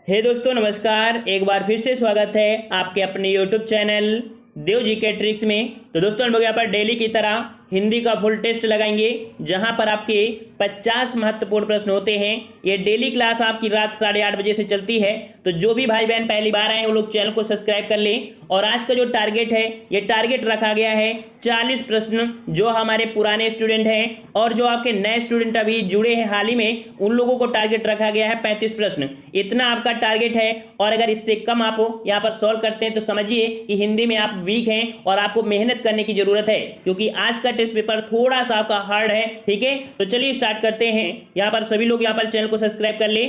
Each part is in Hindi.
हे दोस्तों नमस्कार। एक बार फिर से स्वागत है आपके अपने यूट्यूब चैनल देव जी के ट्रिक्स में। तो दोस्तों हम लोग यहाँ पर डेली की तरह हिंदी का फुल टेस्ट लगाएंगे, जहां पर आपके 50 महत्वपूर्ण प्रश्न होते हैं। ये डेली क्लास आपकी रात 8:30 बजे से चलती है। तो जो भी भाई बहन पहली बार आए हैं वो लोग चैनल को सब्सक्राइब कर लें। और आज का जो टारगेट है, ये टारगेट रखा गया है 40 प्रश्न, जो हमारे पुराने स्टूडेंट हैं और जो आपके नए स्टूडेंट अभी जुड़े हैं हाल ही में, उन लोगों को टारगेट रखा गया है 35 प्रश्न। इतना आपका टारगेट है। और अगर इससे कम आप यहाँ पर सॉल्व करते हैं तो समझिए कि हिंदी में आप वीक हैं और आपको मेहनत करने की जरूरत है, क्योंकि आज का टेस्ट पेपर थोड़ा सा आपका हार्ड है। ठीक है, तो चलिए स्टार्ट करते हैं। यहाँ पर सभी लोग यहाँ पर चैनल को सब्सक्राइब कर ले।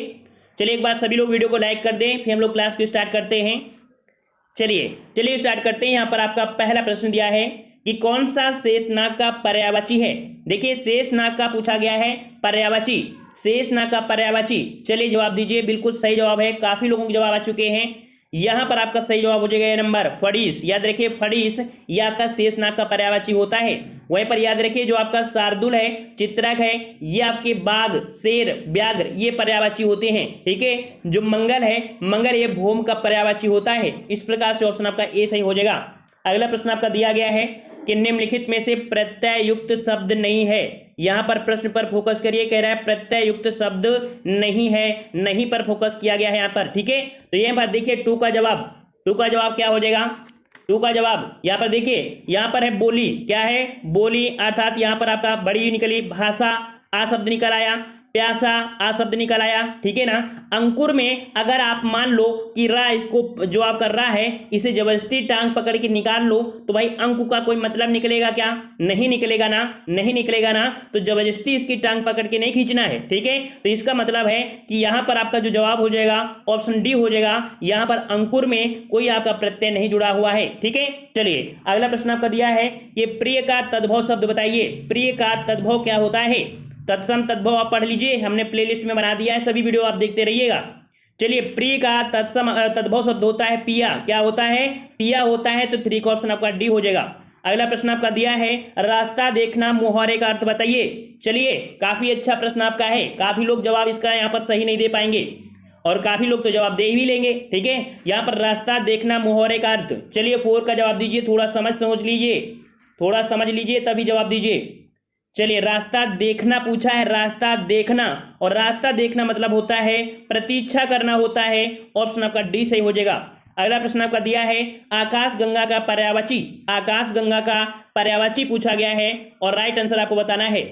चलिए एक बार सभी लोग वीडियो को लाइक कर दें, फिर हम लोग क्लास को स्टार्ट करते हैं। चलिए स्टार्ट करते हैं। यहाँ पर आपका पहला प्रश्न दिया है कि कौन सा शेषनाग का पर्यायवाची है। देखिए शेषनाग का पूछा गया है पर्यायवाची, शेषनाग का पर्यायवाची। चलिए जवाब दीजिए। बिल्कुल सही जवाब है, काफी लोगों के जवाब आ चुके हैं। यहां पर आपका सही जवाब हो जाएगा नंबर फड़ीस। याद रखिए फड़ीस ये आपका शेषनाग का पर्यायवाची होता है। वहीं पर याद रखिए जो आपका शार्दुल है, चित्रक है, ये आपके बाघ, शेर, व्याघ्र ये पर्यायवाची होते हैं। ठीक है, जो मंगल है, मंगल ये भौम का पर्यायवाची होता है। इस प्रकार से ऑप्शन आपका ए सही हो जाएगा। अगला प्रश्न आपका दिया गया है कि निम्नलिखित में से प्रत्यय युक्त शब्द नहीं है। यहां पर प्रश्न पर फोकस करिए। कह रहा है प्रत्यय युक्त शब्द नहीं है, नहीं पर फोकस किया गया है यहाँ पर। ठीक है, तो यहां पर देखिए टू का जवाब क्या हो जाएगा। टू का जवाब यहाँ पर देखिए, यहाँ पर है बोली। क्या है? बोली। अर्थात यहाँ पर आपका बड़ी निकली भाषा, आ शब्द निकल आया। प्यासा, आ शब्द निकल आया। ठीक है ना। अंकुर में अगर आप मान लो कि रा, इसको जो आप कर रहा है इसे जबरदस्ती टांग पकड़ के निकाल लो, तो भाई अंक का कोई मतलब निकलेगा क्या? नहीं निकलेगा ना, नहीं निकलेगा ना। तो जबरदस्ती इसकी टांग पकड़ के नहीं खींचना है। ठीक है, तो इसका मतलब है कि यहां पर आपका जो जवाब हो जाएगा ऑप्शन डी हो जाएगा। यहां पर अंकुर में कोई आपका प्रत्यय नहीं जुड़ा हुआ है। ठीक है, चलिए अगला प्रश्न आपका दिया है कि प्रिय का तद्भव शब्द बताइए। प्रिय का तद्भव क्या होता है? तत्सम तद्भव आप पढ़ लीजिए, हमने प्लेलिस्ट में बना दिया है, सभी वीडियो आप देखते रहिएगा। चलिए प्रिय का तत्सम तद्भव शब्द होता है पिया। क्या होता है? पिया होता है। तो 3 का ऑप्शन आपका डी हो जाएगा। अगला प्रश्न आपका दिया है रास्ता देखना मुहावरे का अर्थ बताइए। चलिए काफी अच्छा प्रश्न आपका है। काफी लोग जवाब इसका यहाँ पर सही नहीं दे पाएंगे और काफी लोग तो जवाब दे भी लेंगे। ठीक है, यहाँ पर रास्ता देखना मुहावरे का अर्थ। चलिए 4 का जवाब दीजिए। थोड़ा समझ लीजिए, थोड़ा समझ लीजिए तभी जवाब दीजिए। चलिए रास्ता देखना पूछा है, रास्ता देखना, और रास्ता देखना मतलब होता है प्रतीक्षा करना होता है। ऑप्शन आपका डी सही हो जाएगा। अगला प्रश्न आपका दिया है आकाश गंगा का पर्यायवाची। आकाश गंगा का पर्यायवाची पूछा गया है और राइट आंसर आपको बताना है।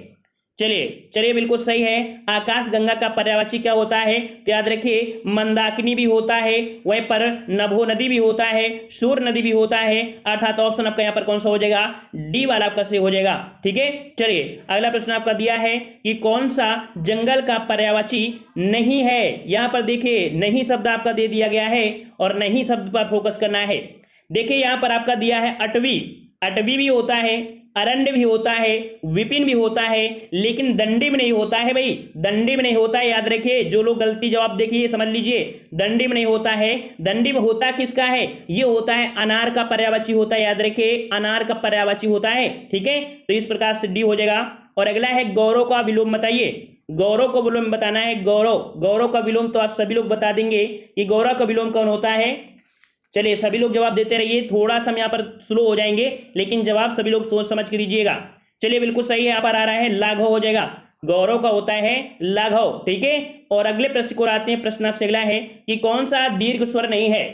चलिए बिल्कुल सही है। आकाश गंगा का पर्यायवाची क्या होता है? तो याद रखिए मंदाकिनी भी होता है, वहीं पर नभो नदी भी होता है, सूर नदी भी होता है। अर्थात ऑप्शन आपका यहाँ पर कौन सा हो जाएगा? डी वाला आपका सही हो जाएगा। ठीक है, चलिए अगला प्रश्न आपका दिया है कि कौन सा जंगल का पर्यायवाची नहीं है। यहां पर देखिए नहीं शब्द आपका दे दिया गया है और नहीं शब्द पर फोकस करना है। देखिए यहां पर आपका दिया है अटवी। अटवी भी होता है, अरण्य भी होता है, विपिन भी होता है, लेकिन दंडी में नहीं होता है। भाई दंडी में नहीं होता है। याद रखिए जो लोग गलती जवाब देखिए समझ लीजिए, दंडी में नहीं होता है। दंडी में होता किसका है? ये होता है अनार का पर्यायवाची होता है। याद रखिए अनार का पर्यायवाची होता है। ठीक है, तो इस प्रकार से डी हो जाएगा। और अगला है गौरव का विलोम बताइए। गौरव को विलोम बताना है। गौरव का विलोम तो आप सभी लोग बता देंगे कि गौरव का विलोम कौन होता है। चलिए सभी लोग जवाब देते रहिए। थोड़ा सा हम यहाँ पर स्लो हो जाएंगे, लेकिन जवाब सभी लोग सोच समझ के दीजिएगा। चलिए बिल्कुल सही है, यहाँ पर आ रहा है लाघव हो जाएगा। गौरव का होता है लाघव। ठीक है, और अगले प्रश्न को आते हैं। प्रश्न आपसे अगला है कि कौन सा दीर्घ स्वर नहीं है।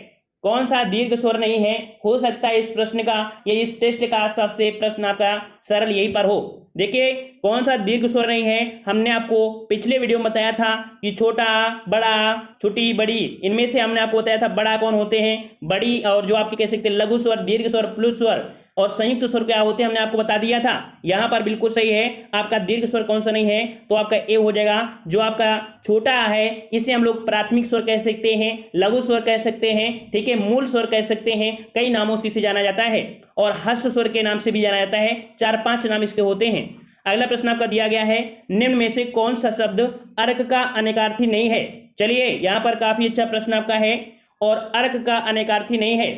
कौन सा दीर्घ स्वर नहीं है? हो सकता है इस प्रश्न का या इस टेस्ट का सबसे प्रश्न आपका सरल यही पर हो। देखिए कौन सा दीर्घ स्वर नहीं है, हमने आपको पिछले वीडियो में बताया था कि छोटा, बड़ा, छोटी, बड़ी, इनमें से हमने आपको बताया था बड़ा कौन होते हैं, बड़ी, और जो आपके कह सकते हैं लघु स्वर, दीर्घ स्वर, प्लुत स्वर और संयुक्त स्वर क्या होते हैं, हमने आपको बता दिया था। यहां पर बिल्कुल सही है। आपका दीर्घ स्वर कौन सा नहीं है? तो आपका ए हो जाएगा। जो आपका छोटा है इसे हम लोग प्राथमिक स्वर कह सकते हैं, लघु स्वर कह सकते हैं, ठीक है, मूल स्वर कह सकते हैं, कई नामों से इसे जाना जाता है, और हस्त स्वर के नाम से भी जाना जाता है। 4-5 नाम इसके होते हैं। अगला प्रश्न आपका दिया गया है निम्न में से कौन सा शब्द अर्क का अनेकार्थी नहीं है। चलिए यहां पर काफी अच्छा प्रश्न आपका है और अर्क का अनेकार्थी नहीं है।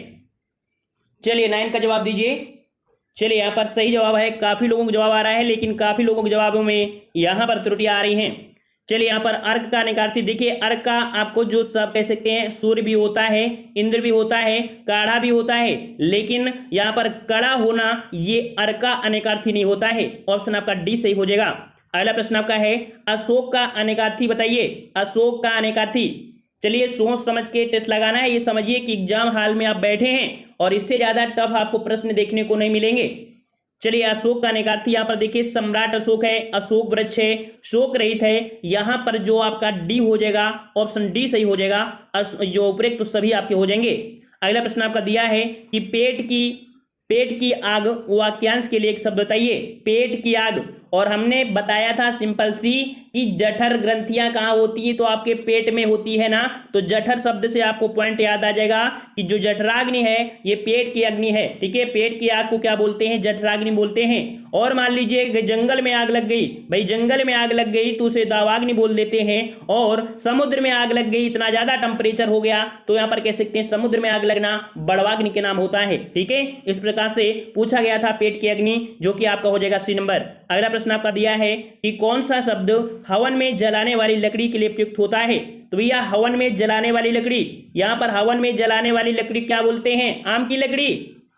चलिए 9 का जवाब दीजिए। चलिए यहां पर सही जवाब है। काफी लोगों को जवाब आ रहा है, लेकिन काफी लोगों के जवाबों में यहां पर त्रुटियां आ रही हैं। चलिए यहाँ पर अर्क का अनेकार्थी देखिए, अर्क का आपको जो सब कह सकते हैं, सूर्य भी होता है, इंद्र भी होता है, काढ़ा भी होता है, लेकिन यहाँ पर कड़ा होना ये अर्क का अनेकार्थी नहीं होता है। ऑप्शन आपका डी सही हो जाएगा। अगला प्रश्न आपका है अशोक का अनेकार्थी बताइए, अशोक का अनेकार्थी। चलिए सोच समझ के टेस्ट लगाना है, ये समझिए कि एग्जाम हॉल में आप बैठे हैं और इससे ज्यादा टफ आपको प्रश्न देखने को नहीं मिलेंगे। चलिए अशोक का अनेकार्थी यहाँ पर देखिए, सम्राट अशोक है, अशोक वृक्ष है, शोक रहित है, यहाँ पर जो आपका डी हो जाएगा, ऑप्शन डी सही हो जाएगा। जो उपरोक्त तो सभी आपके हो जाएंगे। अगला प्रश्न आपका दिया है कि पेट की आग वाक्यांश के लिए एक शब्द बताइए। पेट की आग, और हमने बताया था सिंपल सी कि जठर ग्रंथियां कहाँ होती है, तो आपके पेट में होती है ना, तो जठर शब्द से आपको पॉइंट याद आ जाएगा कि जो जठराग्नि है ये पेट की अग्नि है। ठीक है, पेट की आग को क्या बोलते हैं, जठराग्नि बोलते हैं। और मान लीजिए जंगल में आग लग गई, भाई जंगल में आग लग गई तो उसे दावाग्नि बोल देते हैं। और समुद्र में आग लग गई, इतना ज्यादा टेम्परेचर हो गया तो यहाँ पर कह सकते हैं समुद्र में आग लगना बड़वाग्नि के नाम होता है। ठीक है, इस प्रकार से पूछा गया था पेट की अग्नि, जो कि आपका हो जाएगा सी नंबर। अगला प्रश्न आपका दिया है कि कौन सा शब्द हवन में जलाने वाली लकड़ी के लिए प्रयुक्त होता है। तो भैया हवन में जलाने वाली लकड़ी, यहां पर हवन में जलाने वाली लकड़ी क्या बोलते हैं, आम की लकड़ी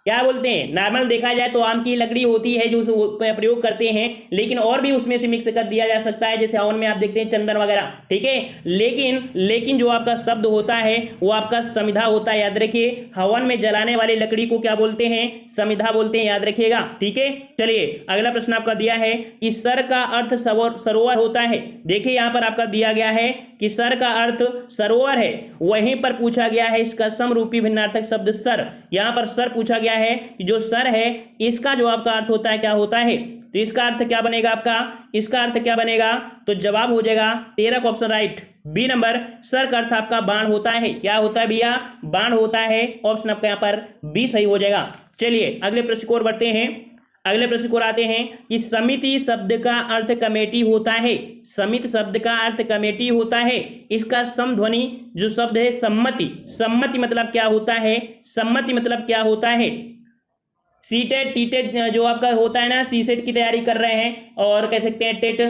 क्या बोलते हैं। नॉर्मल देखा जाए तो आम की लकड़ी होती है जो प्रयोग करते हैं, लेकिन और भी उसमें से मिक्स कर दिया जा सकता है, जैसे हवन में आप देखते हैं चंदन वगैरह। ठीक है, लेकिन जो आपका शब्द होता है वो आपका समिधा होता है। याद रखिए, हवन में जलाने वाली लकड़ी को क्या बोलते हैं, समिधा बोलते हैं, याद रखिएगा। ठीक है, चलिए अगला प्रश्न आपका दिया है कि सर का अर्थ सरोवर होता है। देखिए यहाँ पर आपका दिया गया है कि सर का अर्थ सरोवर है, वहीं पर पूछा गया है इसका समरूपी भिन्नार्थक शब्द सर। यहाँ पर सर पूछा गया है कि जो सर है इसका जो आपका अर्थ होता है क्या होता है, तो इसका अर्थ क्या बनेगा आपका, इसका अर्थ क्या बनेगा, तो जवाब हो जाएगा 13 का ऑप्शन राइट, बी नंबर। सर का अर्थ आपका बाण होता है, क्या होता है भैया, बाण होता है। ऑप्शन आपका यहाँ पर बी सही हो जाएगा। चलिए अगले प्रश्न को बढ़ते हैं, अगले प्रश्न को आते हैं कि समिति शब्द का अर्थ कमेटी होता है। समिति शब्द का अर्थ कमेटी होता है, इसका समध्वनि जो शब्द है सम्मति। सम्मति मतलब क्या होता है, सम्मति मतलब क्या होता है, सीटेट टीटेट जो आपका होता है ना, सीसेट की तैयारी कर रहे हैं और कह सकते हैं टेट।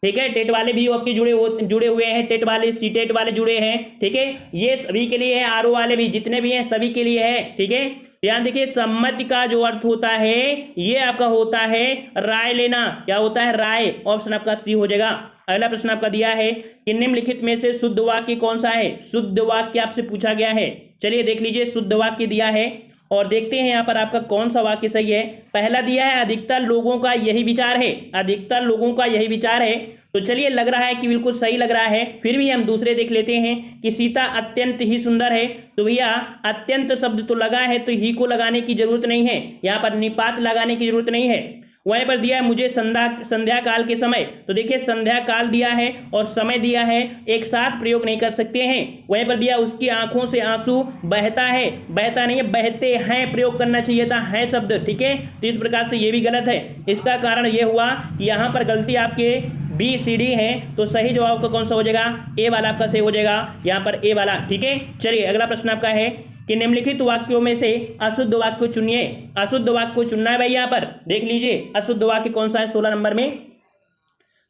ठीक है, टेट वाले भी आपके जुड़े हुए हैं, टेट वाले सीटेट वाले जुड़े हैं। ठीक है, ये सभी के लिए है, आरओ वाले भी जितने भी हैं सभी के लिए है। ठीक है, ध्यान देखिए, सम्मति का जो अर्थ होता है ये आपका होता है राय लेना, क्या होता है, राय। ऑप्शन आपका सी हो जाएगा। अगला प्रश्न आपका दिया है कि निम्नलिखित में से शुद्ध वाक्य कौन सा है। शुद्ध वाक्य आपसे पूछा गया है। चलिए देख लीजिए, शुद्ध वाक्य दिया है और देखते हैं यहाँ पर आपका कौन सा वाक्य सही है। पहला दिया है अधिकतर लोगों का यही विचार है, अधिकतर लोगों का यही विचार है। तो चलिए लग रहा है कि बिल्कुल सही लग रहा है, फिर भी हम दूसरे देख लेते हैं कि सीता अत्यंत ही सुंदर है। तो भैया अत्यंत शब्द तो लगा है तो ही को लगाने की जरूरत नहीं है, यहाँ पर निपात लगाने की जरूरत नहीं है। वहीं पर दिया है मुझे संध्या काल के समय, तो देखिए संध्या काल दिया है और समय दिया है, एक साथ प्रयोग नहीं कर सकते हैं। वहीं पर दिया उसकी आंखों से आंसू बहता है, बहता नहीं है बहते हैं प्रयोग करना चाहिए था, है शब्द। ठीक है, तो इस प्रकार से ये भी गलत है। इसका कारण ये हुआ कि यहाँ पर गलती आपके बी सी डी है, तो सही जवाब का कौन सा हो जाएगा, ए वाला आपका सही हो जाएगा, यहाँ पर ए वाला। ठीक है, चलिए अगला प्रश्न आपका है कि निम्नलिखित वाक्यों में से अशुद्ध वाक्य को चुनिए। अशुद्ध वाक्य को चुनना है भाई, यहाँ पर देख लीजिए अशुद्ध वाक्य कौन सा है 16 नंबर में।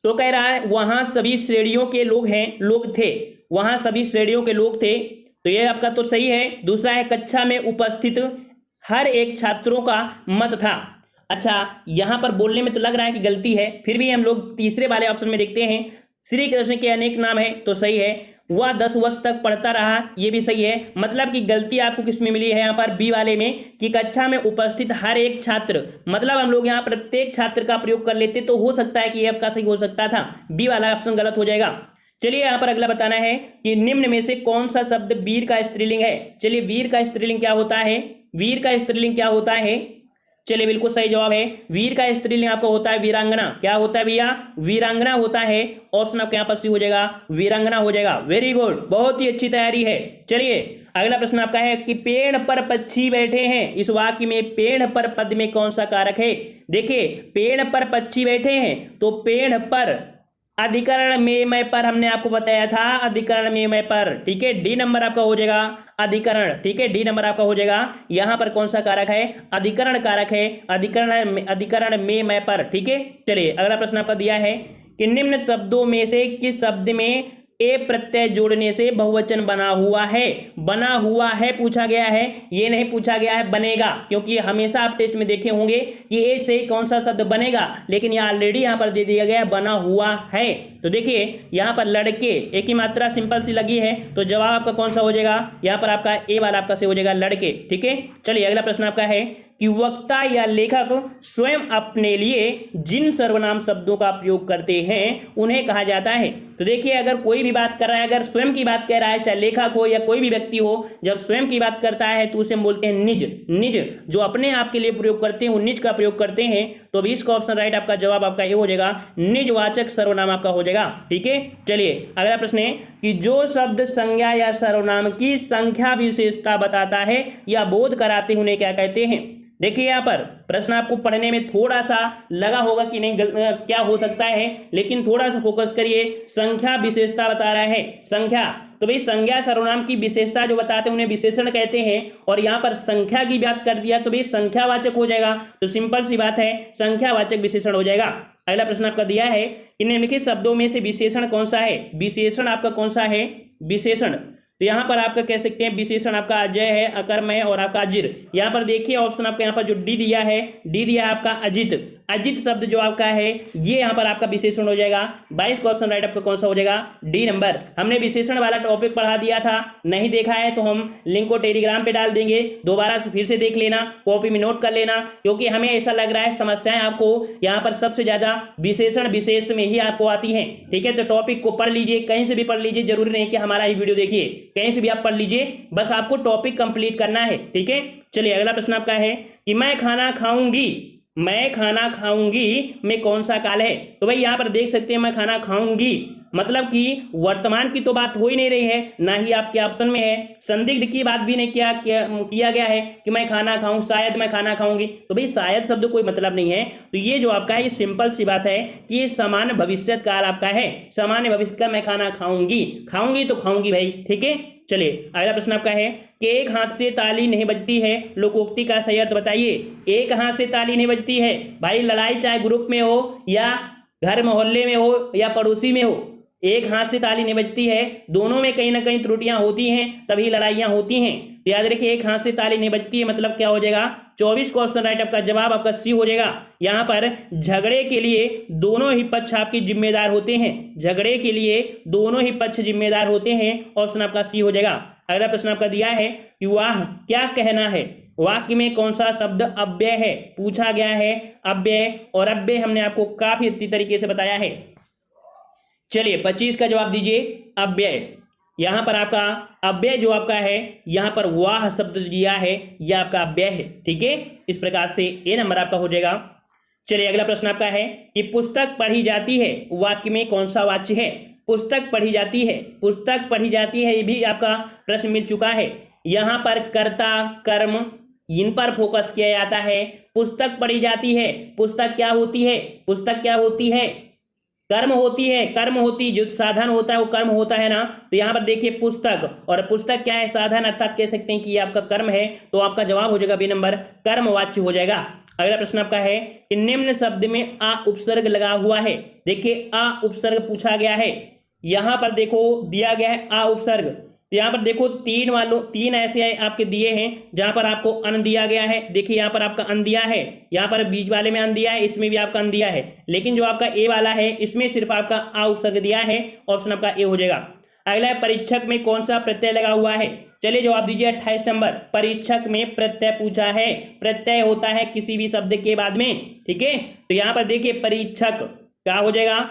तो कह रहा है वहां सभी श्रेणियों के लोग थे, वहां सभी श्रेणियों के लोग थे, तो ये आपका तो सही है। दूसरा है कक्षा में उपस्थित हर एक छात्रों का मत था। अच्छा, यहां पर बोलने में तो लग रहा है कि गलती है, फिर भी हम लोग तीसरे वाले ऑप्शन में देखते हैं, श्री कृष्ण के अनेक नाम है, तो सही है। वह 10 वर्ष तक पढ़ता रहा, ये भी सही है। मतलब कि गलती आपको किस में मिली है, यहाँ पर बी वाले में, कि कक्षा में उपस्थित हर एक छात्र, मतलब हम लोग यहाँ प्रत्येक छात्र का प्रयोग कर लेते तो हो सकता है कि ये आपका सही हो सकता था, बी वाला ऑप्शन गलत हो जाएगा। चलिए यहाँ पर अगला बताना है कि निम्न में से कौन सा शब्द वीर का स्त्रीलिंग है। चलिए वीर का स्त्रीलिंग क्या होता है, वीर का स्त्रीलिंग क्या होता है, चलिए बिल्कुल सही जवाब है, वीर का स्त्रीलिंग आपका होता है वीरांगना। क्या होता है भैया, वीरांगना होता है। ऑप्शन आपके यहाँ पर सी हो जाएगा, वीरांगना हो जाएगा। वेरी गुड, बहुत ही अच्छी तैयारी है। चलिए अगला प्रश्न आपका है कि पेड़ पर पक्षी बैठे हैं, इस वाक्य में पेड़ पर पद में कौन सा कारक है। देखिए पेड़ पर पक्षी बैठे हैं, तो पेड़ पर अधिकरण में मैं पर हमने आपको बताया था, अधिकरण में मैं पर। ठीक है, डी नंबर आपका हो जाएगा अधिकरण। ठीक है, डी नंबर आपका हो जाएगा। यहां पर कौन सा कारक है, अधिकरण कारक है, अधिकरण में मैं पर। ठीक है, चलिए अगला प्रश्न आपका दिया है कि निम्न शब्दों में से किस शब्द में ए प्रत्यय जोड़ने से बहुवचन बना हुआ है। बना हुआ है पूछा गया है, ये नहीं पूछा गया है बनेगा, क्योंकि हमेशा आप टेस्ट में देखे होंगे कि ए से कौन सा शब्द बनेगा, लेकिन ये ऑलरेडी यहां पर दे दिया गया है बना हुआ है। तो देखिए यहां पर लड़के एक ही मात्रा सिंपल सी लगी है, तो जवाब आपका कौन सा हो जाएगा, यहां पर आपका ए वाला आपका से हो जाएगा लड़के। ठीक है, चलिए अगला प्रश्न आपका है कि वक्ता या लेखक स्वयं अपने लिए जिन सर्वनाम शब्दों का प्रयोग करते हैं उन्हें कहा जाता है। तो देखिए अगर कोई भी बात कर रहा है, अगर स्वयं की बात कह रहा है, चाहे लेखक हो या कोई भी व्यक्ति हो, जब स्वयं की बात करता है तो उसे हम बोलते हैं निज। निज जो अपने आप के लिए प्रयोग करते हैं वो निज का प्रयोग करते हैं। तो अभी इसका ऑप्शन राइट आपका जवाब आपका ये हो जाएगा, निजवाचक सर्वनाम आपका हो जाएगा। ठीक है, चलिए अगला प्रश्न है कि जो शब्द संज्ञा या सर्वनाम की संख्या विशेषता बताता है या बोध कराते उन्हें क्या कहते हैं। देखिए यहाँ पर प्रश्न आपको पढ़ने में थोड़ा सा लगा होगा कि नहीं क्या हो सकता है, लेकिन थोड़ा सा फोकस करिए। संख्या विशेषता बता रहा है, संख्या, तो भाई संज्ञा सर्वनाम की विशेषता जो बताते हैं उन्हें विशेषण कहते हैं, और यहाँ पर संख्या की बात कर दिया तो भाई संख्यावाचक हो जाएगा। तो सिंपल सी बात है, संख्यावाचक विशेषण हो जाएगा। अगला प्रश्न आपका दिया है कि निम्नलिखित शब्दों में से विशेषण कौन सा है। विशेषण आपका कौन सा है, विशेषण, तो यहाँ पर आपका कह सकते हैं विशेषण आपका अजय है, अकर्म है और आपका अजिर। यहाँ पर देखिए ऑप्शन आपका यहाँ पर जो डी दिया है, डी दिया है आपका अजित। अजित शब्द जो आपका है ये यहाँ पर आपका विशेषण हो जाएगा। 22 का ऑप्शन राइट आपका कौन सा हो जाएगा, डी नंबर। हमने विशेषण वाला टॉपिक पढ़ा दिया था, नहीं देखा है तो हम लिंक को टेलीग्राम पे डाल देंगे, दोबारा से फिर से देख लेना, कॉपी में नोट कर लेना, क्योंकि हमें ऐसा लग रहा है समस्याएं आपको यहाँ पर सबसे ज्यादा विशेषण विशेष में ही आपको आती है। ठीक है, तो टॉपिक को पढ़ लीजिए, कहीं से भी पढ़ लीजिए, जरूरी नहीं कि हमारा ही वीडियो देखिए, कहीं से भी आप पढ़ लीजिए, बस आपको टॉपिक कंप्लीट करना है। ठीक है, चलिए अगला प्रश्न आपका है कि मैं खाना खाऊंगी, मैं खाना खाऊंगी में कौन सा काल है। तो भाई यहाँ पर देख सकते हैं मैं खाना खाऊंगी, मतलब कि वर्तमान की तो बात हो ही नहीं रही है, ना ही आपके ऑप्शन में है, संदिग्ध की बात भी नहीं किया गया है कि मैं खाना खाऊं, शायद मैं खाना खाऊंगी। तो भाई शायद शब्द कोई मतलब नहीं है, तो ये जो आपका है ये सिंपल सी बात है कि ये सामान्य भविष्य काल आपका है, सामान्य भविष्य काल, मैं खाना खाऊंगी, खाऊंगी तो खाऊंगी भाई। ठीक है, चलिए अगला प्रश्न आपका है कि एक हाथ से ताली नहीं बजती है, लोकोक्ति का सही अर्थ बताइए। एक हाथ से ताली नहीं बजती है, भाई लड़ाई चाहे ग्रुप में हो या घर मोहल्ले में हो या पड़ोसी में हो, एक हाथ से ताली नहीं बजती है, दोनों में कहीं ना कहीं त्रुटियां होती हैं तभी लड़ाइयां होती हैं। तो याद रखिए एक हाथ से ताली नहीं बजती है मतलब क्या हो जाएगा, 24 का ऑप्शन राइट आपका जवाब आपका सी हो जाएगा। यहाँ पर झगड़े के लिए दोनों ही पक्ष आपकी जिम्मेदार होते हैं, झगड़े के लिए दोनों ही पक्ष जिम्मेदार होते हैं, ऑप्शन आपका सी हो जाएगा। अगला प्रश्न आपका दिया है कि वाह क्या कहना है, वाक्य में कौन सा शब्द अव्यय है, पूछा गया है अव्यय, और अव्यय हमने आपको काफी अच्छी तरीके से बताया है। चलिए 25 का जवाब दीजिए, अव्यय। यहां पर आपका अव्यय जो आपका है, यहां पर वाह शब्द दिया है, यह आपका अव्यय है। ठीक है, इस प्रकार से ए नंबर आपका हो जाएगा। चलिए अगला प्रश्न आपका है कि पुस्तक पढ़ी जाती है, वाक्य में कौन सा वाच्य है। पुस्तक पढ़ी जाती है, पुस्तक पढ़ी जाती है, ये भी आपका प्रश्न मिल चुका है। यहां पर कर्ता कर्म इन पर फोकस किया जाता है। पुस्तक पढ़ी जाती है, पुस्तक क्या होती है, पुस्तक क्या होती है, कर्म होती है, कर्म होती, जो साधन होता है वो कर्म होता है ना। तो यहाँ पर देखिए पुस्तक, और पुस्तक क्या है, साधन, अर्थात कह सकते हैं कि ये आपका कर्म है, तो आपका जवाब हो जाएगा बी नंबर, कर्मवाच्य हो जाएगा। अगला प्रश्न आपका है कि निम्न शब्द में आ उपसर्ग लगा हुआ है। देखिए आ उपसर्ग पूछा गया है, यहां पर देखो दिया गया है आ उपसर्ग, तो यहाँ पर देखो तीन ऐसे आपके दिए हैं जहां पर आपको अन दिया गया है। देखिए यहाँ पर आपका अन दिया है, यहाँ पर बीच वाले में अन दिया है, इसमें भी आपका अन दिया है, लेकिन जो आपका ए वाला है इसमें सिर्फ आपका आ उपसर्ग दिया है, ऑप्शन आपका ए हो जाएगा। अगला है परीक्षक में कौन सा प्रत्यय लगा हुआ है। चलिए जवाब दीजिए 28 नंबर, परीक्षक में प्रत्यय पूछा है, प्रत्यय होता है किसी भी शब्द के बाद में। ठीक है, तो यहाँ पर देखिए परीक्षक क्या हो जाएगा,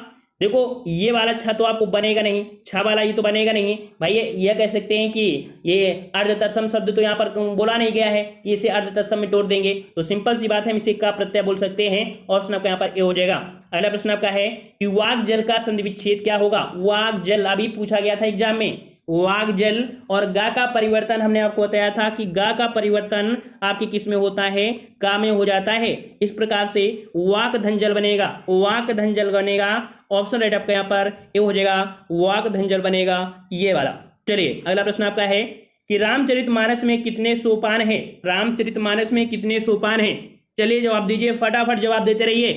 देखो ये वाला छ तो आपको बनेगा नहीं, छ वाला ये तो बनेगा नहीं भाई, ये कह सकते हैं कि ये अर्धतत्सम शब्द तो यहाँ पर बोला नहीं गया है कि इसे अर्धतत्सम में तोड़ देंगे, तो सिंपल सी बात है हम इसे का प्रत्यय बोल सकते हैं, ऑप्शन आपका यहाँ पर ए हो जाएगा। अगला प्रश्न आपका है कि वाक जल का संधि विच्छेद क्या होगा। वाक जल अभी पूछा गया था एग्जाम में, वाक जल और गा का परिवर्तन हमने आपको बताया था कि गा का परिवर्तन आपकी किस में होता है, का में हो जाता है। इस प्रकार से वाक धनजल बनेगा, वाक धनजल बनेगा, ऑप्शन राइट आपका यहाँ पर ये हो जाएगा, वाक धनजल बनेगा ये वाला। चलिए अगला प्रश्न आपका है कि रामचरितमानस में कितने सोपान है। रामचरितमानस में कितने सोपान है, चलिए जवाब दीजिए, फटाफट जवाब देते रहिए।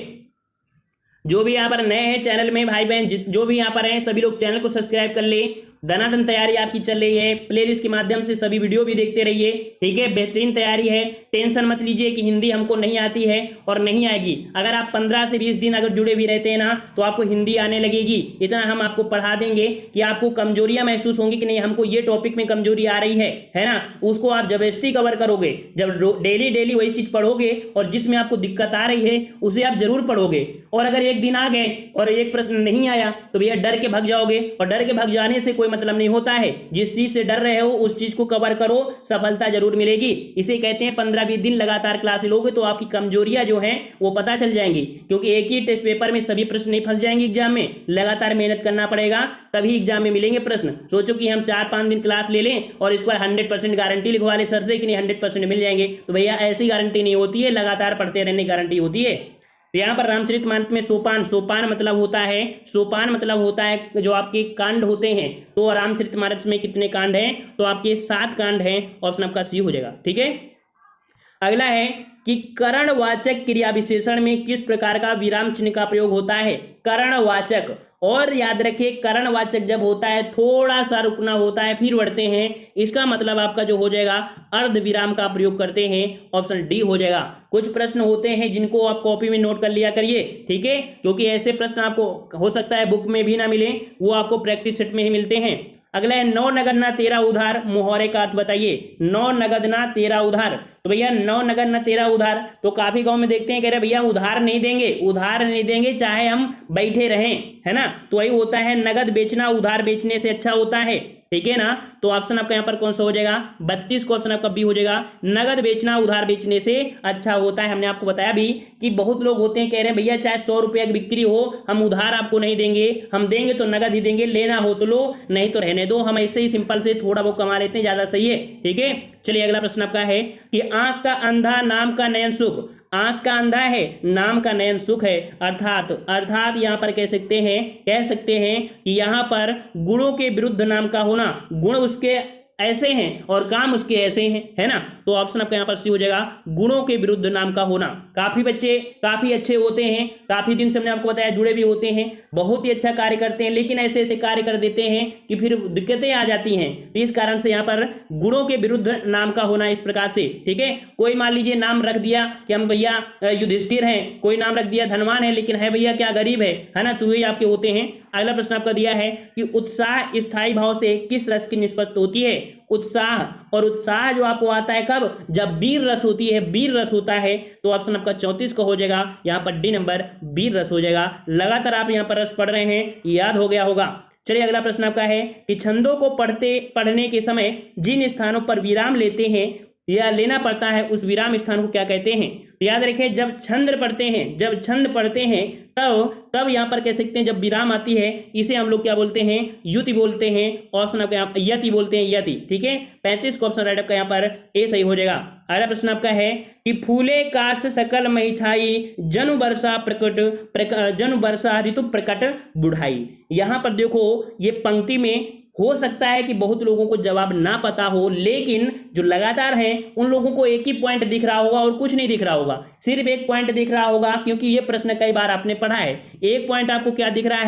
जो भी यहाँ पर नए हैं चैनल में भाई बहन, जो भी यहाँ पर हैं सभी लोग चैनल को सब्सक्राइब कर ले। धनाधन तैयारी आपकी चल रही है, प्लेलिस्ट के माध्यम से सभी वीडियो भी देखते रहिए, ठीक है। बेहतरीन तैयारी है, टेंशन मत लीजिए कि हिंदी हमको नहीं आती है और नहीं आएगी। अगर आप 15 से 20 दिन अगर जुड़े भी रहते हैं ना तो आपको हिंदी आने लगेगी। इतना हम आपको पढ़ा देंगे कि आपको कमजोरियां महसूस होंगी कि नहीं हमको ये टॉपिक में कमजोरी आ रही है ना, उसको आप जबरदस्ती कवर करोगे। जब डेली डेली वही चीज पढ़ोगे और जिसमें आपको दिक्कत आ रही है उसे आप जरूर पढ़ोगे। और अगर एक दिन आ गए और एक प्रश्न नहीं आया तो भैया डर के भाग जाओगे, और डर के भाग जाने से कोई मतलब नहीं होता है। जिस चीज से डर रहे हो उस चीज को कवर करो, सफलता जरूर मिलेगी। इसे कहते हैं 15-20 दिन लगातार क्लास लोगे तो आपकी कमजोरियां जो हैं वो पता चल जाएंगी। क्योंकि एक ही टेस्ट पेपर में सभी प्रश्न नहीं फंस जाएंगे एग्जाम में, लगातार मेहनत करना पड़ेगा तभी एग्जाम में मिलेंगे प्रश्न। सोचो कि हम 4-5 दिन क्लास ले लें और इसको 100% गारंटी लिखवा ले सर से कि नहीं 100% मिल जाएंगे, तो भैया ऐसी गारंटी नहीं होती है, लगातार पढ़ते रहने की गारंटी होती है। तो यहाँ पर रामचरितमानस में सोपान मतलब होता है जो आपके कांड होते हैं। तो रामचरितमानस में कितने कांड हैं, तो आपके 7 कांड हैं। ऑप्शन आपका सी हो जाएगा, ठीक है। अगला है कि करणवाचक क्रिया विशेषण में किस प्रकार का विराम चिन्ह का प्रयोग होता है। करणवाचक, और याद रखिए करणवाचक जब होता है थोड़ा सा रुकना होता है फिर बढ़ते हैं, इसका मतलब आपका जो हो जाएगा अर्ध विराम का प्रयोग करते हैं। ऑप्शन डी हो जाएगा। कुछ प्रश्न होते हैं जिनको आप कॉपी में नोट कर लिया करिए, ठीक है, क्योंकि ऐसे प्रश्न आपको हो सकता है बुक में भी ना मिले, वो आपको प्रैक्टिस सेट में ही मिलते हैं। अगला है 9 नगद ना 13 उधार, मुहावरे का अर्थ बताइए। 9 नगद ना 13 उधार, तो भैया 9 नगद ना 13 उधार, तो काफी गांव में देखते हैं कह रहे भैया उधार नहीं देंगे चाहे हम बैठे रहें, है ना। तो वही होता है नगद बेचना उधार बेचने से अच्छा होता है, ठीक है ना। तो ऑप्शन आपका यहाँ पर कौन सा हो जाएगा, 32 को ऑप्शन आपका बी हो जाएगा। नगद बेचना उधार बेचने से अच्छा होता है। हमने आपको बताया भी कि बहुत लोग होते हैं कह रहे हैं भैया चाहे 100 रुपये की बिक्री हो हम उधार आपको नहीं देंगे, हम देंगे तो नगद ही देंगे, लेना हो तो लो नहीं तो रहने दो। हम ऐसे ही सिंपल से थोड़ा बहुत कमा लेते हैं, ज्यादा सही है, ठीक है। चलिए अगला प्रश्न आपका है कि आंख का अंधा नाम का नयन सुख, आंख का अंधा है नाम का नयन सुख है। अर्थात यहां पर कह सकते हैं कि यहां पर गुणों के विरुद्ध नाम का होना, गुण उसके ऐसे हैं और काम उसके ऐसे हैं, है ना। तो ऑप्शन आपका यहाँ पर सी हो जाएगा, गुणों के विरुद्ध नाम का होना। काफी बच्चे काफी अच्छे होते हैं, काफी दिन से हमने आपको बताया जुड़े भी होते हैं, बहुत ही अच्छा कार्य करते हैं, लेकिन ऐसे ऐसे कार्य कर देते हैं कि फिर दिक्कतें आ जाती हैं। तो इस कारण से यहाँ पर गुणों के विरुद्ध नाम का होना इस प्रकार से, ठीक है। कोई मान लीजिए नाम रख दिया कि हम भैया युधिष्ठिर हैं, कोई नाम रख दिया धनवान है लेकिन है भैया क्या गरीब है ना, तो ये आपके होते हैं। अगला प्रश्न आपका दिया है कि उत्साह स्थायी भाव से किस रस की निष्पत्ति होती है। उत्साह, और उत्साह जो आपको आता है कब, जब वीर रस होती है, वीर रस होता है। तो ऑप्शन आपका 34 का हो जाएगा, यहाँ पर डी नंबर वीर रस हो जाएगा। लगातार आप यहाँ पर रस पढ़ रहे हैं, याद हो गया होगा। चलिए अगला प्रश्न आपका है कि छंदों को पढ़ने के समय जिन स्थानों पर विराम लेते हैं या लेना पड़ता है उस विराम स्थान को क्या कहते हैं। तो याद रखें जब छंद पढ़ते हैं तब यहाँ पर कह सकते हैं जब विराम आती है इसे हम लोग क्या बोलते हैं, युति बोलते हैं। ऑप्शन आपका यहाँ यति बोलते हैं, यति, ठीक है। 35 का ऑप्शन राइट आपका यहाँ पर ए सही हो जाएगा। अगला प्रश्न आपका है कि फूले काश सकल मही छाई, जनु वर्षा ऋतु प्रकट बुढ़ाई। यहाँ पर देखो ये पंक्ति में हो सकता है कि बहुत लोगों को जवाब ना पता हो, लेकिन जो लगातार हैं उन लोगों को एक ही पॉइंट दिख रहा होगा और कुछ नहीं दिख रहा होगा, सिर्फ एक पॉइंट दिख रहा होगा, क्योंकि ये प्रश्न कई बार आपने पढ़ा है। एक पॉइंट आपको क्या दिख रहा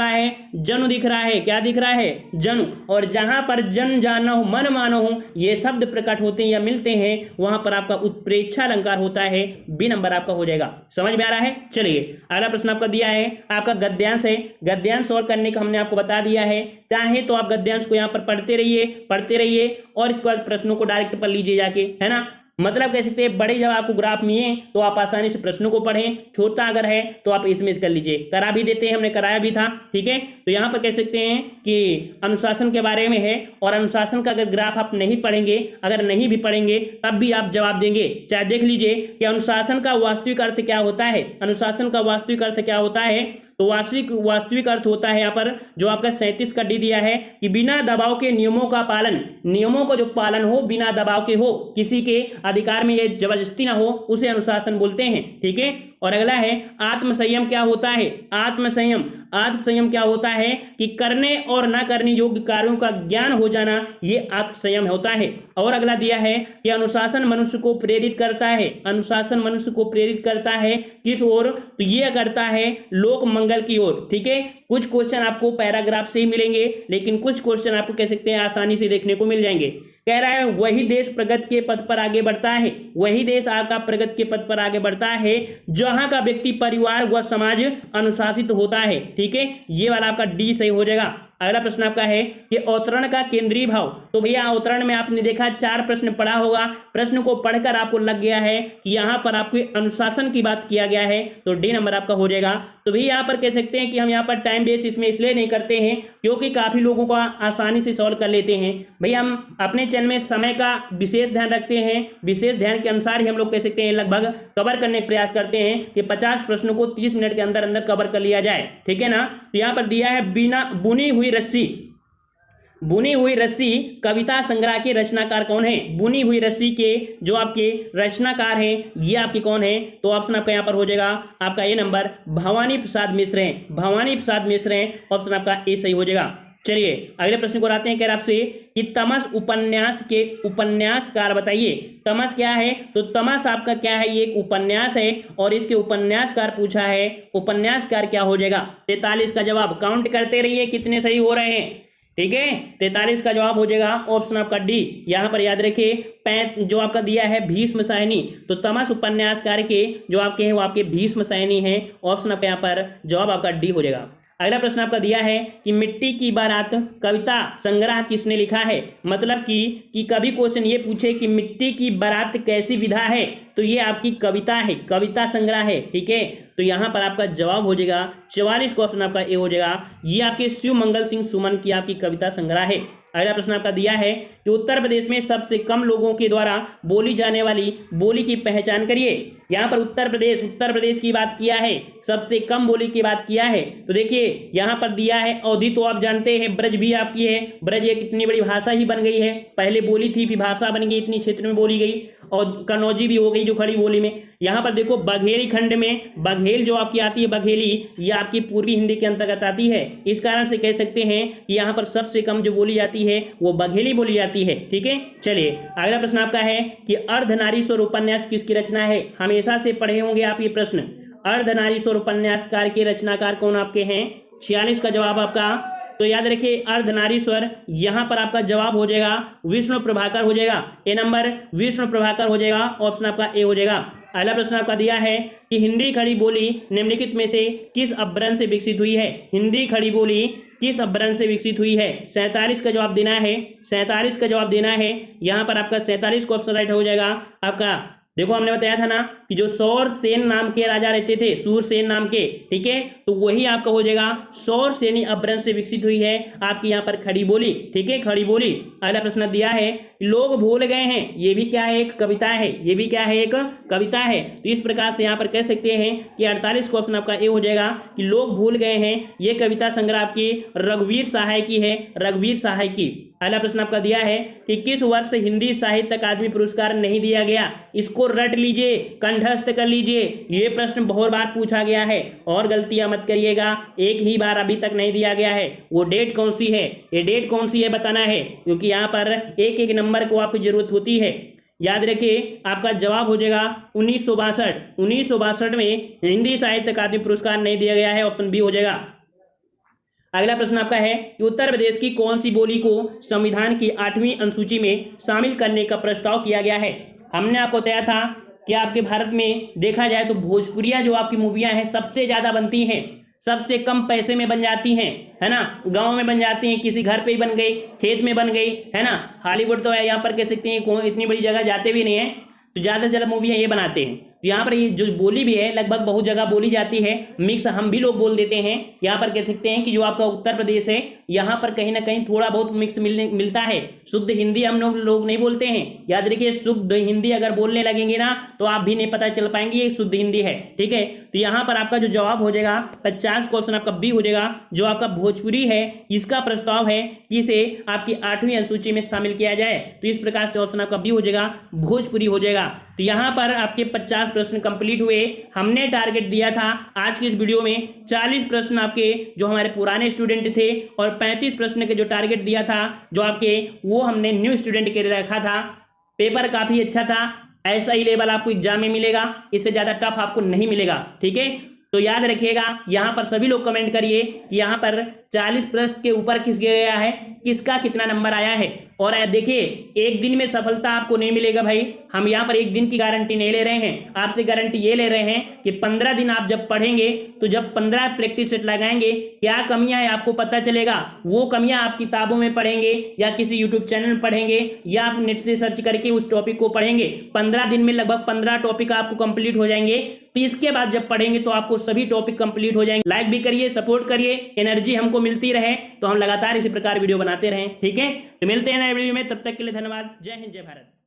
है, जनु दिख रहा है, क्या दिख रहा है, जनु। और जहां पर जन जानो मन मानो ये शब्द प्रकट होते हैं या मिलते हैं वहां पर आपका उत्प्रेक्षा अलंकार होता है, बी नंबर आपका हो जाएगा। समझ में आ रहा है। चलिए अगला प्रश्न आपका दिया है, आपका गद्यांश है। गद्यांश सॉल्व करने का हमने आपको बता दिया है, चाहे तो आप गद्यांश को यहाँ पर पढ़ते रहिए और इसके बाद प्रश्नों को डायरेक्ट पढ़ लीजिए जाके, है ना। मतलब कह सकते हैं बड़े जब आपको ग्राफ मिले तो आप आसानी से प्रश्नों को पढ़ें, छोटा अगर है तो आप इसमें कर लीजिए, करा भी देते हैं, हमने कराया भी था, ठीक है। तो यहाँ पर कह सकते हैं कि अनुशासन के बारे में है, और अनुशासन का अगर ग्राफ आप नहीं पढ़ेंगे, अगर नहीं भी पढ़ेंगे तब भी आप जवाब देंगे। चाहे देख लीजिए कि अनुशासन का वास्तविक अर्थ क्या होता है, अनुशासन का वास्तविक अर्थ क्या होता है। तो वास्तविक अर्थ होता है यहाँ पर जो आपका 37 का डी दिया है कि बिना दबाव के नियमों का पालन, नियमों का जो पालन हो बिना दबाव के हो, किसी के अधिकार में ये जबरदस्ती ना हो, उसे अनुशासन बोलते हैं। ठीक है। और अगला है आत्मसंयम क्या होता है? आत्मसंयम क्या होता है कि करने और ना करने योग्य कार्यों का ज्ञान हो जाना, ये आत्मसंयम होता है। और अगला दिया है कि अनुशासन मनुष्य को प्रेरित करता है, अनुशासन मनुष्य को प्रेरित करता है किस ओर? तो ये करता है लोक मंगल की ओर। ठीक है। कुछ क्वेश्चन आपको पैराग्राफ से ही मिलेंगे, लेकिन कुछ क्वेश्चन आपको कह सकते हैं आसानी से देखने को मिल जाएंगे। कह रहा है वही देश प्रगति के पथ पर आगे बढ़ता है, वही देश का प्रगति के पथ पर आगे बढ़ता है जहां का व्यक्ति, परिवार व समाज अनुशासित होता है। ठीक है। ये वाला आपका डी सही हो जाएगा। अगला प्रश्न आपका है कि अवतरण का केंद्रीय भाव। तो भैया अवतरण में आपने देखा 4 प्रश्न पढ़ा होगा, प्रश्न को पढ़कर आपको लग गया है कि यहां पर आपको अनुशासन की बात किया गया है, तो डी नंबर आपका हो जाएगा। तो भैया यहां पर कह सकते हैं कि हम यहां पर टाइम बेस इसमें इसलिए नहीं करते हैं क्योंकि काफी लोगों को आसानी से सॉल्व कर लेते हैं। भैया हम अपने चैनल में समय का विशेष ध्यान रखते हैं, विशेष ध्यान के अनुसार ही हम लोग कह सकते हैं लगभग कवर करने का प्रयास करते हैं कि 50 प्रश्नों को 30 मिनट के अंदर अंदर कवर कर लिया जाए। ठीक है ना। तो यहां पर दिया है बिना बुनी हुई रस्सी कविता संग्रह के रचनाकार कौन है? बुनी हुई रस्सी के जो आपके रचनाकार हैं ये आपके कौन है? तो ऑप्शन आपका यहां पर हो जाएगा आपका ए नंबर भवानी प्रसाद मिश्र हैं, भवानी प्रसाद मिश्र हैं। ऑप्शन आपका ए सही हो जाएगा। चलिए अगले प्रश्न को आते हैं। कह रहा आपसे कि तमस उपन्यास के उपन्यासकार बताइए। तमस क्या है? तो तमस आपका क्या है? ये एक उपन्यास है और इसके उपन्यासकार पूछा है, उपन्यासकार क्या हो जाएगा? 43 का जवाब। काउंट करते रहिए कितने सही हो रहे हैं। ठीक है। 43 का जवाब हो जाएगा ऑप्शन आपका डी। यहां पर याद रखिए जो आपका दिया है भीष्म सायनी, तो तमस उपन्यासकार के जो आपके हैं वो आपके भीष्म सायनी हैं। ऑप्शन आपका यहाँ पर जवाब आपका डी हो जाएगा। अगला प्रश्न आपका दिया है कि मिट्टी की बारात कविता संग्रह किसने लिखा है? मतलब कि कभी क्वेश्चन ये पूछे कि मिट्टी की बारात कैसी विधा है, तो ये आपकी कविता है, कविता संग्रह है। ठीक है। तो यहां पर आपका जवाब हो जाएगा 44 का ऑप्शन आपका ए हो जाएगा। ये आपके शिव मंगल सिंह सुमन की आपकी कविता संग्रह है। अगला प्रश्न आपका दिया है कि उत्तर प्रदेश में सबसे कम लोगों के द्वारा बोली जाने वाली बोली की पहचान करिए। यहां पर उत्तर प्रदेश की बात किया है, सबसे कम बोली की बात किया है। तो देखिए यहां पर दिया है अवधि, तो आप जानते हैं ब्रज भी आपकी है, ब्रज एक इतनी बड़ी भाषा ही बन गई है, पहले बोली थी फिर भाषा बन गई, इतनी क्षेत्र में बोली गई, और कनौजी भी हो गई जो खड़ी बोली में। यहां पर देखो बघेली खंड में बघेल जो आपकी आती है बघेली, ये आपकी पूर्वी हिंदी के अंतर्गत आती है। इस कारण से कह सकते हैं कि यहां पर सबसे कम जो बोली जाती है वो बघेली बोली जाती है। ठीक है। चलिए अगला प्रश्न आपका है कि अर्धनारीश्वर उपन्यास किसकी रचना है? हमेशा से पढ़े होंगे आप ये प्रश्न। अर्धनारीश्वर उपन्यासकार के रचनाकार कौन आपके हैं? 46 का जवाब आपका। तो याद रखिए अर्धनारीश्वर, यहां पर आपका जवाब हो जाएगा विष्णु प्रभाकर हो जाएगा। ए नंबर विष्णु प्रभाकर हो जाएगा। ऑप्शन आपका ए हो जाएगा। अगला प्रश्न आपका दिया है कि हिंदी खड़ी बोली निम्नलिखित में से किस अपभ्रंश से विकसित हुई है? हिंदी खड़ी बोली किस अपभ्रंश से विकसित हुई है? 47 का जवाब देना है, 47 का जवाब देना है। यहां पर आपका 47 को ऑप्शन राइट हो जाएगा आपका। देखो हमने बताया था ना कि जो सौरसेन नाम के राजा रहते थे, सूरसेन नाम के, ठीक है, तो वही आपका हो जाएगा सौरसेनी अपभ्रंश से विकसित हुई है आपकी यहाँ पर खड़ी बोली। ठीक है, खड़ी बोली। अगला प्रश्न दिया है लोग भूल गए हैं, ये भी क्या है? एक कविता है। ये भी क्या है? एक कविता है। तो इस प्रकार से यहाँ पर कह सकते हैं कि 48 का ऑप्शन आपका ए हो जाएगा कि लोग भूल गए हैं। ये कविता संग्रह आपकी रघुवीर सहाय की है, रघुवीर सहाय की। अगला प्रश्न आपका दिया है कि किस वर्ष हिंदी साहित्य अकादमी पुरस्कार नहीं दिया गया? इसको रट लीजिए, कंठस्थ कर लीजिए। ये प्रश्न बहुत बार पूछा गया है और गलतियां मत करिएगा, एक ही बार अभी तक नहीं दिया गया है। वो डेट कौन सी है? ये डेट कौन सी है बताना है, क्योंकि यहाँ पर एक एक नंबर को आपकी जरूरत होती है। याद रखिए आपका जवाब हो जाएगा 1962। 1962 में हिंदी साहित्य अकादमी पुरस्कार नहीं दिया गया है। ऑप्शन बी हो जाएगा। अगला प्रश्न आपका है कि उत्तर प्रदेश की कौन सी बोली को संविधान की 8वीं अनुसूची में शामिल करने का प्रस्ताव किया गया है? हमने आपको बताया था कि आपके भारत में देखा जाए तो भोजपुरिया जो आपकी मूवियां हैं सबसे ज्यादा बनती हैं, सबसे कम पैसे में बन जाती हैं, है ना। गांव में बन जाती हैं, किसी घर पे ही बन गई, खेत में बन गई, है ना। हॉलीवुड तो यहाँ पर कह सकते हैं इतनी बड़ी जगह जाते भी नहीं है, तो ज्यादा से ज्यादा मूवियां ये बनाते हैं। तो यहाँ पर ये जो बोली भी है लगभग बहुत जगह बोली जाती है, मिक्स हम भी लोग बोल देते हैं। यहाँ पर कह सकते हैं कि जो आपका उत्तर प्रदेश है यहाँ पर कहीं ना कहीं थोड़ा बहुत मिक्स मिलता है। शुद्ध हिंदी हम लोग नहीं बोलते हैं, याद रखिए। शुद्ध हिंदी अगर बोलने लगेंगे ना तो आप भी नहीं पता चल पाएंगे ये शुद्ध हिंदी है, ठीक है। तो यहाँ पर आपका जो जवाब हो जाएगा 50 क्वेश्चन आपका बी हो जाएगा। जो आपका भोजपुरी है इसका प्रस्ताव है कि इसे आपकी 8वीं अनुसूची में शामिल किया जाए। तो इस प्रकार से ऑप्शन आपका बी हो जाएगा, भोजपुरी हो जाएगा। तो यहाँ पर आपके 50 प्रश्न कंप्लीट हुए। हमने टारगेट दिया था आज की इस वीडियो में 40 प्रश्न आपके जो हमारे पुराने स्टूडेंट थे और 35 प्रश्न के जो टारगेट दिया था जो आपके वो हमने न्यू स्टूडेंट के लिए रखा था। पेपर काफी अच्छा था, ऐसा ही लेवल आपको एग्जाम में मिलेगा, इससे ज्यादा टफ आपको नहीं मिलेगा, ठीक है। तो याद रखिएगा यहाँ पर सभी लोग कमेंट करिए कि यहाँ पर 40 प्लस के ऊपर किस गया है, किसका कितना नंबर आया है। और देखिए एक दिन में सफलता आपको नहीं मिलेगा भाई, हम यहाँ पर एक दिन की गारंटी नहीं ले रहे हैं, आपसे गारंटी ये ले रहे हैं कि 15 दिन आप जब पढ़ेंगे तो जब 15 प्रैक्टिस सेट लगाएंगे क्या कमियां है आपको पता चलेगा। वो कमियां आप किताबों में पढ़ेंगे या किसी यूट्यूब चैनल में पढ़ेंगे या आप नेट से सर्च करके उस टॉपिक को पढ़ेंगे। 15 दिन में लगभग 15 टॉपिक आपको कंप्लीट हो जाएंगे। तो इसके बाद जब पढ़ेंगे तो आपको सभी टॉपिक कंप्लीट हो जाएंगे। लाइक भी करिए, सपोर्ट करिए, एनर्जी हमको मिलती रहे तो हम लगातार इसी प्रकार वीडियो बनाते रहें, ठीक है। तो मिलते हैं नए वीडियो में, तब तक के लिए धन्यवाद। जय हिंद, जय भारत।